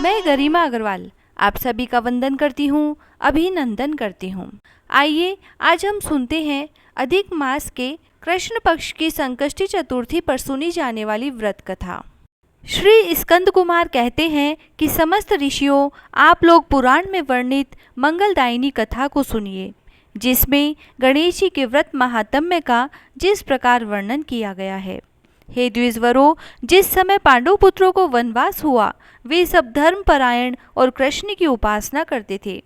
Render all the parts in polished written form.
मैं गरिमा अग्रवाल आप सभी का वंदन करती हूँ, अभिनंदन करती हूँ। आइए आज हम सुनते हैं अधिक मास के कृष्ण पक्ष की संकष्टी चतुर्थी पर सुनी जाने वाली व्रत कथा। श्री स्कंद कुमार कहते हैं कि समस्त ऋषियों, आप लोग पुराण में वर्णित मंगलदायिनी कथा को सुनिए, जिसमें गणेश जी के व्रत महात्म्य का जिस प्रकार वर्णन किया गया है। हे द्विजवरों, जिस समय पांडु पुत्रों को वनवास हुआ, वे सब धर्मपरायण और कृष्ण की उपासना करते थे।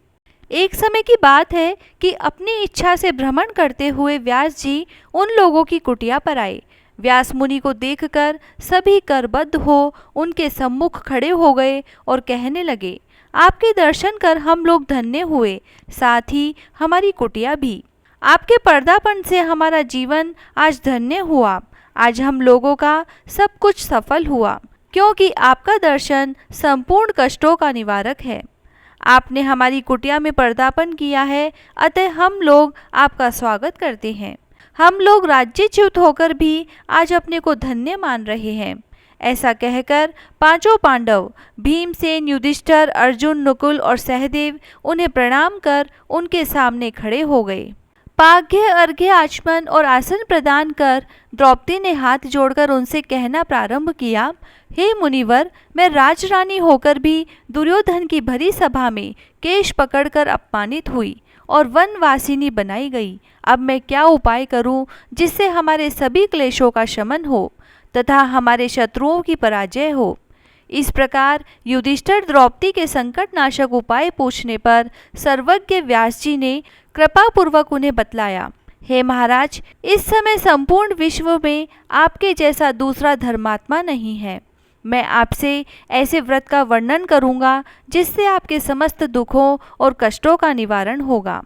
एक समय की बात है कि अपनी इच्छा से भ्रमण करते हुए व्यास जी उन लोगों की कुटिया पर आए। व्यास मुनि को देखकर सभी करबद्ध हो उनके सम्मुख खड़े हो गए और कहने लगे, आपके दर्शन कर हम लोग धन्य हुए, साथ ही हमारी कुटिया भी। आपके पर्दापण से हमारा जीवन आज धन्य हुआ। आज हम लोगों का सब कुछ सफल हुआ, क्योंकि आपका दर्शन संपूर्ण कष्टों का निवारक है। आपने हमारी कुटिया में पर्दापण किया है, अतः हम लोग आपका स्वागत करते हैं। हम लोग राज्यच्युत होकर भी आज अपने को धन्य मान रहे हैं। ऐसा कहकर पांचों पांडव भीमसेन, युधिष्ठिर, अर्जुन, नकुल और सहदेव उन्हें प्रणाम कर उनके सामने खड़े हो गए। पाघ्य, अर्घ्य, आचमन और आसन प्रदान कर द्रौपदी ने हाथ जोड़कर उनसे कहना प्रारंभ किया, हे मुनिवर, मैं राजरानी होकर भी दुर्योधन की भरी सभा में केश पकड़कर अपमानित हुई और वनवासिनी बनाई गई। अब मैं क्या उपाय करूं जिससे हमारे सभी क्लेशों का शमन हो तथा हमारे शत्रुओं की पराजय हो। इस प्रकार युधिष्ठिर द्रौपदी के संकटनाशक उपाय पूछने पर सर्वज्ञ व्यास जी ने कृपापूर्वक उन्हें बतलाया, हे महाराज, इस समय संपूर्ण विश्व में आपके जैसा दूसरा धर्मात्मा नहीं है। मैं आपसे ऐसे व्रत का वर्णन करूंगा जिससे आपके समस्त दुखों और कष्टों का निवारण होगा।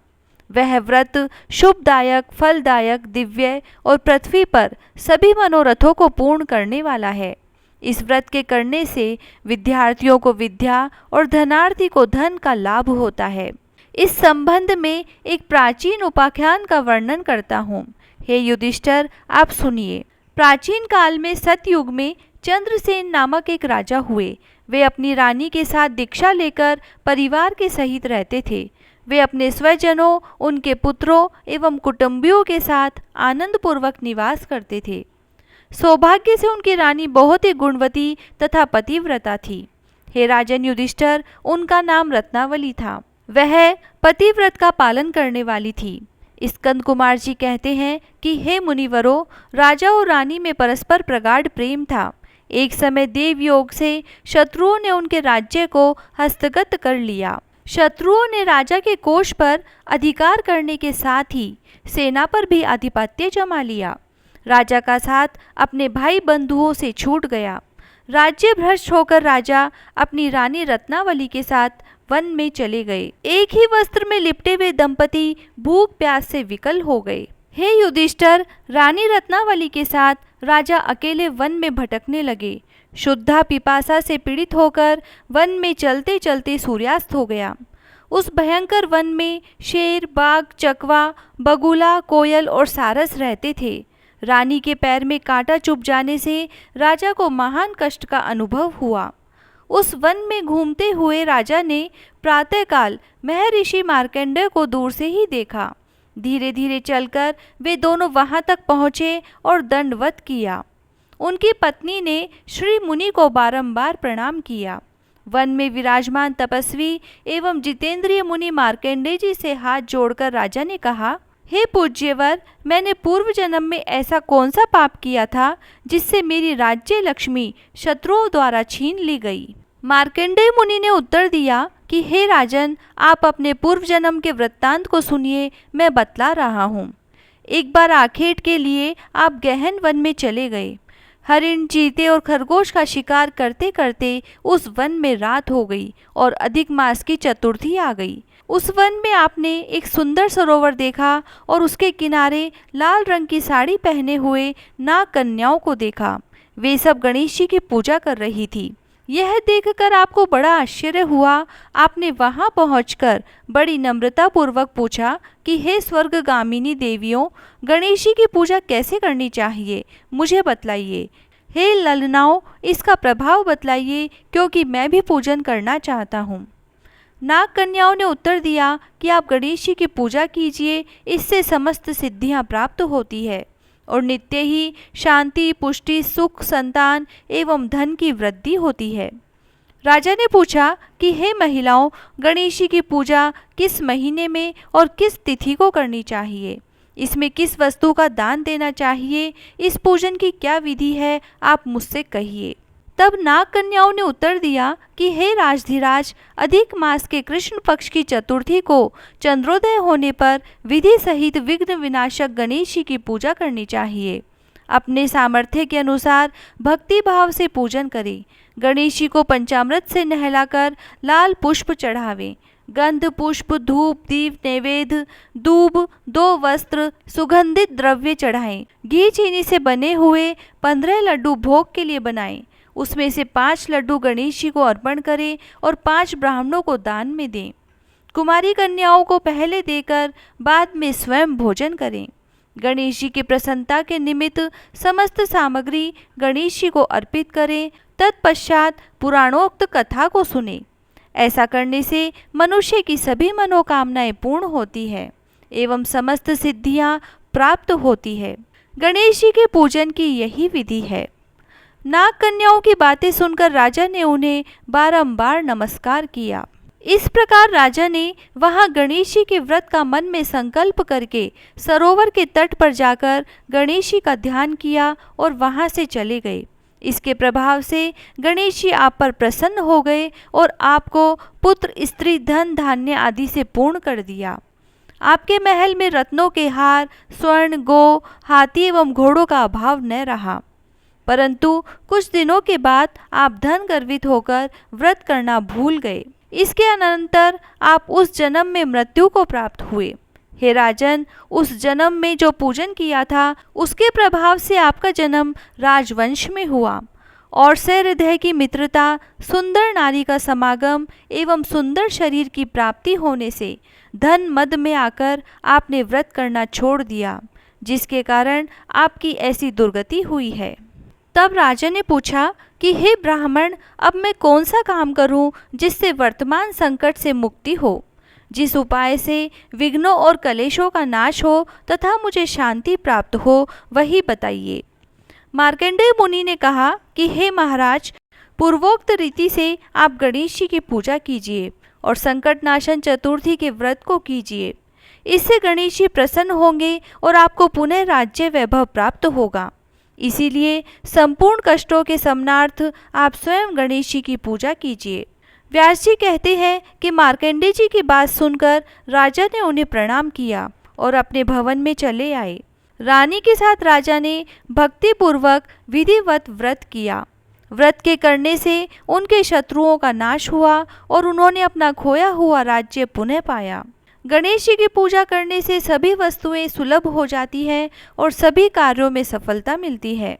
वह व्रत शुभदायक, फलदायक, दिव्य और पृथ्वी पर सभी मनोरथों को पूर्ण करने वाला है। इस व्रत के करने से विद्यार्थियों को विद्या और धनार्थी को धन का लाभ होता है। इस संबंध में एक प्राचीन उपाख्यान का वर्णन करता हूँ। हे युधिष्ठिर, आप सुनिए। प्राचीन काल में सतयुग में चंद्रसेन नामक एक राजा हुए। वे अपनी रानी के साथ दीक्षा लेकर परिवार के सहित रहते थे। वे अपने स्वजनों, उनके पुत्रों एवं कुटुंबियों के साथ आनंदपूर्वक निवास करते थे। सौभाग्य से उनकी रानी बहुत ही गुणवती तथा पतिव्रता थी। हे राजन युधिष्ठिर, उनका नाम रत्नावली था। वह पतिव्रत का पालन करने वाली थी। स्कंद कुमार जी कहते हैं कि हे मुनिवरों, राजा और रानी में परस्पर प्रगाढ़ प्रेम था। एक समय देवयोग से शत्रुओं ने उनके राज्य को हस्तगत कर लिया। शत्रुओं ने राजा के कोष पर अधिकार करने के साथ ही सेना पर भी आधिपत्य जमा लिया। राजा का साथ अपने भाई बंधुओं से छूट गया। राज्य भ्रष्ट होकर राजा अपनी रानी रत्नावली के साथ वन में चले गए। एक ही वस्त्र में लिपटे हुए दंपति भूख प्यास से विकल हो गए। हे युधिष्ठिर, रानी रत्नावली के साथ राजा अकेले वन में भटकने लगे। शुद्धा पिपासा से पीड़ित होकर वन में चलते चलते सूर्यास्त हो गया। उस भयंकर वन में शेर, बाघ, चकवा, बगुला, कोयल और सारस रहते थे। रानी के पैर में कांटा चुभ जाने से राजा को महान कष्ट का अनुभव हुआ। उस वन में घूमते हुए राजा ने प्रातःकाल महर्षि मार्कंडेय को दूर से ही देखा। धीरे धीरे चलकर वे दोनों वहां तक पहुँचे और दंडवत किया। उनकी पत्नी ने श्री मुनि को बारंबार प्रणाम किया। वन में विराजमान तपस्वी एवं जितेंद्रिय मुनि मार्कंडेय जी से हाथ जोड़कर राजा ने कहा, हे पूज्यवर, मैंने पूर्व जन्म में ऐसा कौन सा पाप किया था जिससे मेरी राज्य लक्ष्मी शत्रुओं द्वारा छीन ली गई। मार्कंडेय मुनि ने उत्तर दिया कि हे राजन, आप अपने पूर्व जन्म के वृत्तांत को सुनिए, मैं बतला रहा हूँ। एक बार आखेट के लिए आप गहन वन में चले गए। हरिण, चीते और खरगोश का शिकार करते करते उस वन में रात हो गई और अधिक मास की चतुर्थी आ गई। उस वन में आपने एक सुंदर सरोवर देखा और उसके किनारे लाल रंग की साड़ी पहने हुए नाग कन्याओं को देखा। वे सब गणेश जी की पूजा कर रही थी। यह देखकर आपको बड़ा आश्चर्य हुआ। आपने वहां पहुंचकर बड़ी नम्रता पूर्वक पूछा कि हे स्वर्गगामिनी देवियों, गणेश जी की पूजा कैसे करनी चाहिए, मुझे बतलाइए। हे ललनाओं, इसका प्रभाव बतलाइए, क्योंकि मैं भी पूजन करना चाहता हूँ। नाग कन्याओं ने उत्तर दिया कि आप गणेश जी की पूजा कीजिए, इससे समस्त सिद्धियां प्राप्त होती है और नित्य ही शांति, पुष्टि, सुख, संतान एवं धन की वृद्धि होती है। राजा ने पूछा कि हे महिलाओं, गणेश जी की पूजा किस महीने में और किस तिथि को करनी चाहिए? इसमें किस वस्तु का दान देना चाहिए? इस पूजन की क्या विधि है, आप मुझसे कहिए। तब नाग कन्याओं ने उत्तर दिया कि हे राजधिराज, अधिक मास के कृष्ण पक्ष की चतुर्थी को चंद्रोदय होने पर विधि सहित विघ्न विनाशक गणेश जी की पूजा करनी चाहिए। अपने सामर्थ्य के अनुसार भक्ति भाव से पूजन करें। गणेश जी को पंचामृत से नहलाकर लाल पुष्प चढ़ावें। गंध, पुष्प, धूप, दीप, नैवेद्य, दूब, 2 वस्त्र, सुगंधित द्रव्य चढ़ाएं। घी चीनी से बने हुए 15 लड्डू भोग के लिए बनाएं। उसमें से 5 लड्डू गणेश जी को अर्पण करें और 5 ब्राह्मणों को दान में दें। कुमारी कन्याओं को पहले देकर बाद में स्वयं भोजन करें। गणेश जी की प्रसन्नता के निमित्त समस्त सामग्री गणेश जी को अर्पित करें। तत्पश्चात पुराणोक्त कथा को सुने। ऐसा करने से मनुष्य की सभी मनोकामनाएं पूर्ण होती है एवं समस्त सिद्धियां प्राप्त होती है। गणेश जी के पूजन की यही विधि है। नाग कन्याओं की बातें सुनकर राजा ने उन्हें बारंबार नमस्कार किया। इस प्रकार राजा ने वहां गणेश जी के व्रत का मन में संकल्प करके सरोवर के तट पर जाकर गणेश जी का ध्यान किया और वहां से चले गए। इसके प्रभाव से गणेश जी आप पर प्रसन्न हो गए और आपको पुत्र, स्त्री, धन, धान्य आदि से पूर्ण कर दिया। आपके महल में रत्नों के हार, स्वर्ण, गो, हाथी एवं घोड़ों का अभाव न रहा। परंतु कुछ दिनों के बाद आप धन गर्वित होकर व्रत करना भूल गए। इसके अनंतर आप उस जन्म में मृत्यु को प्राप्त हुए। हे राजन, उस जन्म में जो पूजन किया था उसके प्रभाव से आपका जन्म राजवंश में हुआ और सहृदय की मित्रता, सुंदर नारी का समागम एवं सुंदर शरीर की प्राप्ति होने से धन मद में आकर आपने व्रत करना छोड़ दिया, जिसके कारण आपकी ऐसी दुर्गति हुई है। तब राजा ने पूछा कि हे ब्राह्मण, अब मैं कौन सा काम करूं जिससे वर्तमान संकट से मुक्ति हो, जिस उपाय से विघ्नों और कलेशों का नाश हो तथा मुझे शांति प्राप्त हो, वही बताइए। मार्कंडेय मुनि ने कहा कि हे महाराज, पूर्वोक्त रीति से आप गणेश जी की पूजा कीजिए और संकट नाशन चतुर्थी के व्रत को कीजिए। इससे गणेश जी प्रसन्न होंगे और आपको पुनः राज्य वैभव प्राप्त होगा। इसीलिए संपूर्ण कष्टों के समनार्थ आप स्वयं गणेश जी की पूजा कीजिए। व्यास जी कहते हैं कि मार्कंडेय जी की बात सुनकर राजा ने उन्हें प्रणाम किया और अपने भवन में चले आए। रानी के साथ राजा ने भक्ति पूर्वक विधिवत व्रत किया। व्रत के करने से उनके शत्रुओं का नाश हुआ और उन्होंने अपना खोया हुआ राज्य पुनः पाया। गणेश जी की पूजा करने से सभी वस्तुएं सुलभ हो जाती हैं और सभी कार्यों में सफलता मिलती है।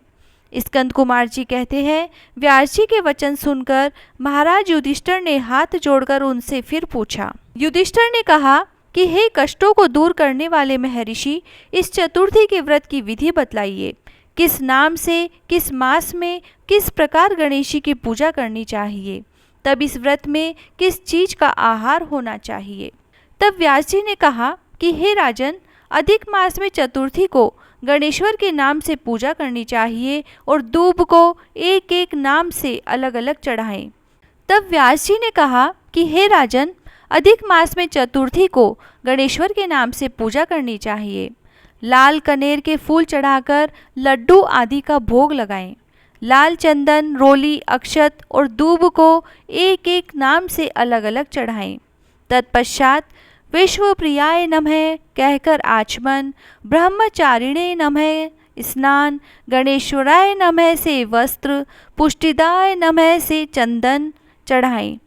स्कंद कुमार जी कहते हैं, व्यास जी के वचन सुनकर महाराज युधिष्ठिर ने हाथ जोड़कर उनसे फिर पूछा। युधिष्ठिर ने कहा कि हे कष्टों को दूर करने वाले महर्षि, इस चतुर्थी के व्रत की विधि बतलाइए। किस नाम से, किस मास में, किस प्रकार गणेश जी की पूजा करनी चाहिए? तब इस व्रत में किस चीज का आहार होना चाहिए? तब व्यास जी ने कहा कि हे राजन, अधिक मास में चतुर्थी को गणेश्वर के नाम से पूजा करनी चाहिए और दूब को एक एक नाम से अलग अलग चढ़ाएं। तब व्यास जी ने कहा कि हे राजन, अधिक मास में चतुर्थी को गणेश्वर के नाम से पूजा करनी चाहिए। लाल कनेर के फूल चढ़ाकर लड्डू आदि का भोग लगाएं। लाल चंदन, रोली, अक्षत और दूब को एक एक नाम से अलग अलग चढ़ाएं। तत्पश्चात विश्व प्रियाय नमः कहकर आचमन, ब्रह्मचारिणे नमः स्नान, गणेश्वराय नमः से वस्त्र, पुष्टिदाय नमः से चंदन चढ़ाएं।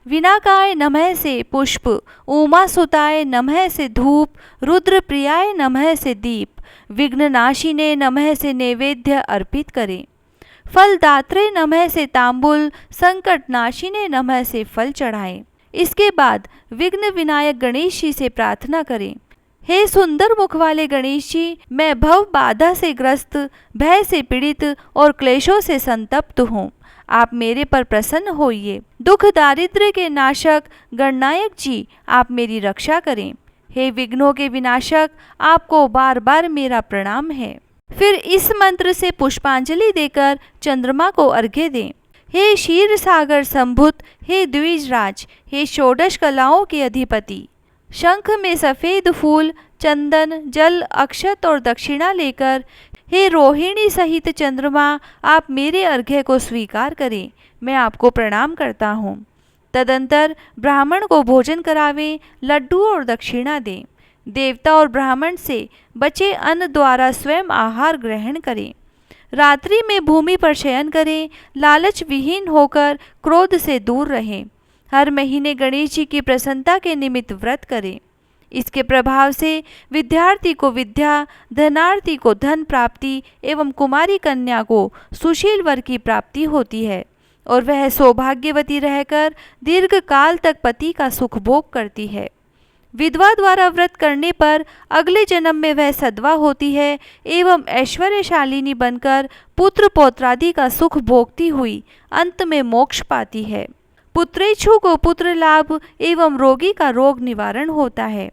विनाकाय नमः से पुष्प, उमासुताय नमः से धूप, रुद्र प्रियाय नमः से दीप, विघ्ननाशिने नमः से नैवेद्य अर्पित करें। फलदात्रे नमः से तांबुल, संकटनाशिने नमः से फल चढ़ाएं। इसके बाद विघ्न विनायक गणेश जी से प्रार्थना करें। हे सुंदर मुख वाले गणेश जी, मैं भव बाधा से ग्रस्त, भय से पीड़ित और क्लेशों से संतप्त हूँ। आप मेरे पर प्रसन्न होइए। दुख दारिद्र्य के नाशक गणनायक जी, आप मेरी रक्षा करें। हे विघ्नों के विनाशक, आपको बार बार मेरा प्रणाम है। फिर इस मंत्र से पुष्पांजलि देकर चंद्रमा को अर्घ्य दें। हे क्षीर सागर संभुत, हे द्विजराज, हे षोडश कलाओं के अधिपति, शंख में सफ़ेद फूल, चंदन, जल, अक्षत और दक्षिणा लेकर हे रोहिणी सहित चंद्रमा, आप मेरे अर्घ्य को स्वीकार करें। मैं आपको प्रणाम करता हूँ। तदंतर ब्राह्मण को भोजन करावें, लड्डू और दक्षिणा दें। देवता और ब्राह्मण से बचे अन्न द्वारा स्वयं आहार ग्रहण करें। रात्रि में भूमि पर शयन करें। लालच विहीन होकर क्रोध से दूर रहें। हर महीने गणेश जी की प्रसन्नता के निमित्त व्रत करें। इसके प्रभाव से विद्यार्थी को विद्या, धनार्थी को धन प्राप्ति एवं कुमारी कन्या को सुशील वर की प्राप्ति होती है और वह सौभाग्यवती रहकर दीर्घ काल तक पति का सुख भोग करती है। विधवा द्वारा व्रत करने पर अगले जन्म में वह सधवा होती है एवं ऐश्वर्यशालिनी बनकर पुत्र पौत्रादि का सुख भोगती हुई अंत में मोक्ष पाती है। पुत्रेच्छु को पुत्र लाभ एवं रोगी का रोग निवारण होता है।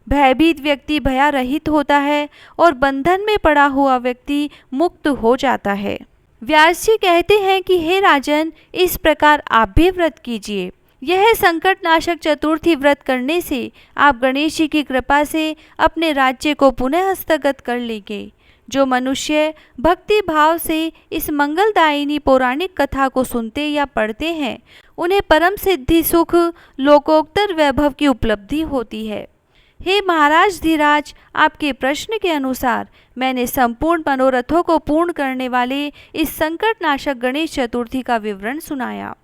भयभीत व्यक्ति भयारहित होता है और बंधन में पड़ा हुआ व्यक्ति मुक्त हो जाता है। व्यास जी कहते हैं कि हे राजन, इस प्रकार आप भी व्रत कीजिए। यह संकट नाशक चतुर्थी व्रत करने से आप गणेश जी की कृपा से अपने राज्य को पुनः हस्तगत कर लेंगे। जो मनुष्य भक्ति भाव से इस मंगलदायिनी पौराणिक कथा को सुनते या पढ़ते हैं, उन्हें परम सिद्धि सुख, लोकोत्तर वैभव की उपलब्धि होती है। हे महाराज धीराज, आपके प्रश्न के अनुसार मैंने संपूर्ण मनोरथों को पूर्ण करने वाले इस संकट नाशक गणेश चतुर्थी का विवरण सुनाया।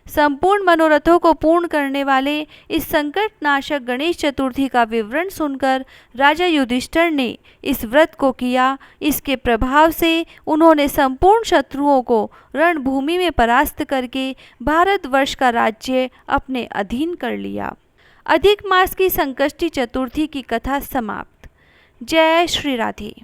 संपूर्ण मनोरथों को पूर्ण करने वाले इस संकट नाशक गणेश चतुर्थी का विवरण सुनकर राजा युधिष्ठिर ने इस व्रत को किया। इसके प्रभाव से उन्होंने संपूर्ण शत्रुओं को रणभूमि में परास्त करके भारतवर्ष का राज्य अपने अधीन कर लिया। अधिक मास की संकष्टी चतुर्थी की कथा समाप्त। जय श्री राधे।